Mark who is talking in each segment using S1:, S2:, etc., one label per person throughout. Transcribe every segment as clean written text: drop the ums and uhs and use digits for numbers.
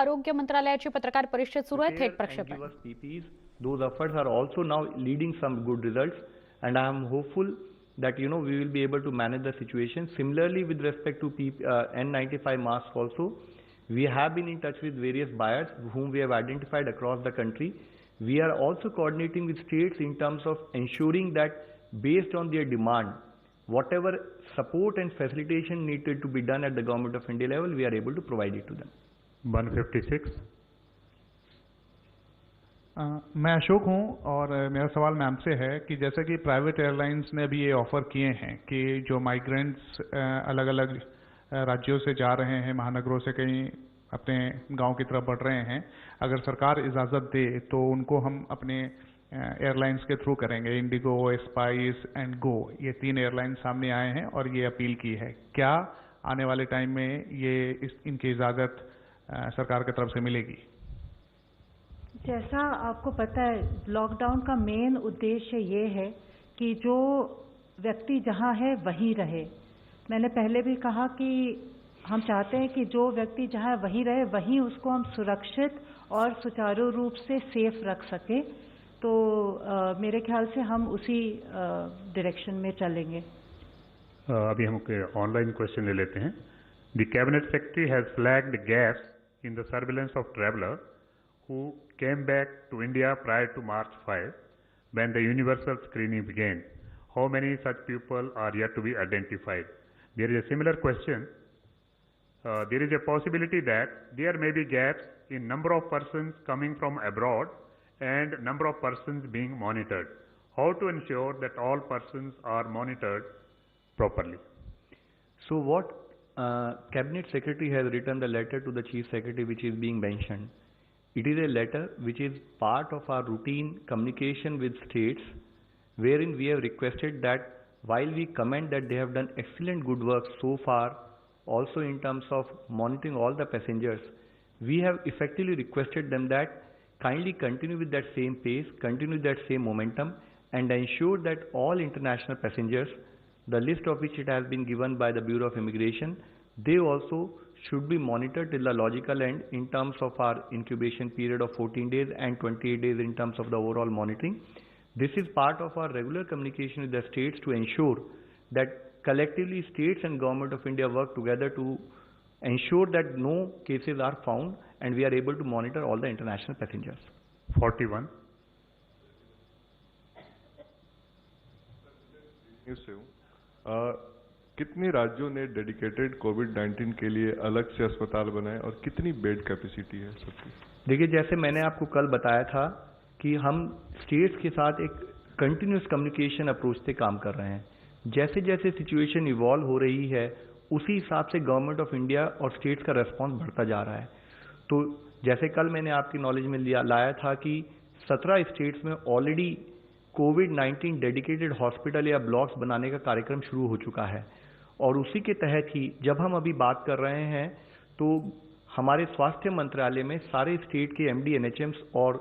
S1: आरोग्य मंत्रालयाची पत्रकार परिषद सुरू आहे. थेट प्रक्षेपण.
S2: Those efforts are also now leading some good results, and I am hopeful that we will be able to manage the situation. Similarly, with respect to N95 masks also, we have been in touch with various buyers whom we have identified across the country. We are also coordinating with states in terms of ensuring that based on their demand, whatever support and facilitation needed to be done at the Government of India level, we are able to provide it to them.
S3: 156.
S4: मैं अशोक हूं और मेरा सवाल ma'am से है कि जैसे कि प्राइवेट एयरलाइंस ने भी ये ऑफर किए हैं कि जो माइग्रेंट्स अलग अलग राज्यों से जा रहे हैं, महानगरों से कहीं अपने गांव की तरफ बढ़ रहे हैं, अगर सरकार इजाज़त दे तो उनको हम अपने एयरलाइंस के थ्रू करेंगे. इंडिगो, स्पाइस एंड गो, ये 3 एयरलाइंस सामने आए हैं और ये अपील की है. क्या आने वाले टाइम में ये इनकी इजाज़त सरकार की तरफ से मिलेगी?
S5: जैसा आपको पता है, लॉकडाउन का मेन उद्देश्य ये है कि जो व्यक्ति जहां है वहीं रहे. मैंने पहले भी कहा कि हम चाहते हैं कि जो व्यक्ति जहां वहीं रहे, वहीं उसको हम सुरक्षित और सुचारू रूप से सेफ रख सके. तो मेरे ख्याल से हम उसी डायरेक्शन में चलेंगे.
S3: अभी हम ऑनलाइन क्वेश्चन ले लेते हैं. The cabinet secretary has flagged gaps in the surveillance of traveller who came back to India prior to March 5 when the universal screening began. How many such people are yet to be identified? There is a similar question. There is a possibility that there may be gaps in number of persons coming from abroad and number of persons being monitored. How to ensure that all persons are monitored properly?
S2: So what Cabinet Secretary has written the letter to the Chief Secretary which is being mentioned. It is a letter which is part of our routine communication with states, wherein we have requested that while we comment that they have done excellent good work so far, also in terms of monitoring all the passengers, we have effectively requested them that kindly continue with that same pace, continue with that same momentum, and ensure that all international passengers, the list of which it has been given by the Bureau of Immigration, they also should be monitored till the logical end in terms of our incubation period of 14 days and 28 days in terms of the overall monitoring. This is part of our regular communication with the states to ensure that collectively states and Government of India work together to ensure that no cases are found and we are able to monitor all the international passengers.
S3: 41.
S6: कितने राज्यों ने dedicated कोविड-19 के लिए अलग से अस्पताल बनाए और कितनी बेड कैपेसिटी है सबकी?
S2: देखिए, जैसे मैंने आपको कल बताया था कि हम स्टेट्स के साथ एक कंटिन्यूस कम्युनिकेशन अप्रोच से काम कर रहे हैं. जैसे जैसे सिचुएशन इवॉल्व हो रही है उसी हिसाब से गवर्नमेंट ऑफ इंडिया और स्टेट्स का रेस्पॉन्स बढ़ता जा रहा है. तो जैसे कल मैंने आपकी नॉलेज में लाया था कि 17 स्टेट्स में ऑलरेडी कोविड-19 डेडिकेटेड हॉस्पिटल या ब्लॉक्स बनाने का कार्यक्रम शुरू हो चुका है. और उसी के तहत ही जब हम अभी बात कर रहे हैं तो हमारे स्वास्थ्य मंत्रालय में सारे स्टेट के एमडी, एनएचएम्स और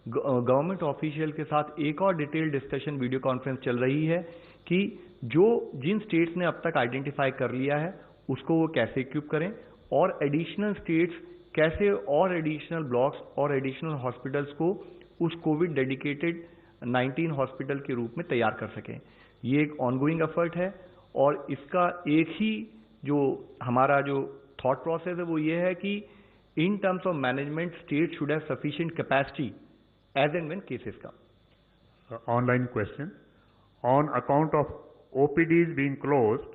S2: गवर्नमेंट ऑफिशियल के साथ एक और डिटेल डिस्कशन वीडियो कॉन्फ्रेंस चल रही है कि जिन स्टेट्स ने अब तक आइडेंटिफाई कर लिया है उसको वो कैसे इक्विप करें और एडिशनल स्टेट्स कैसे और एडिशनल ब्लॉक्स और एडिशनल हॉस्पिटल्स को उस कोविड डेडिकेटेड 19 हॉस्पिटल के रूप में तैयार कर सकें. ये एक ऑनगोइंग एफर्ट है और इसका एक ही जो हमारा जो थॉट प्रोसेस है वो ये है कि in terms of management state should have sufficient capacity as and when cases come.
S3: Online question. On account of OPDs being closed,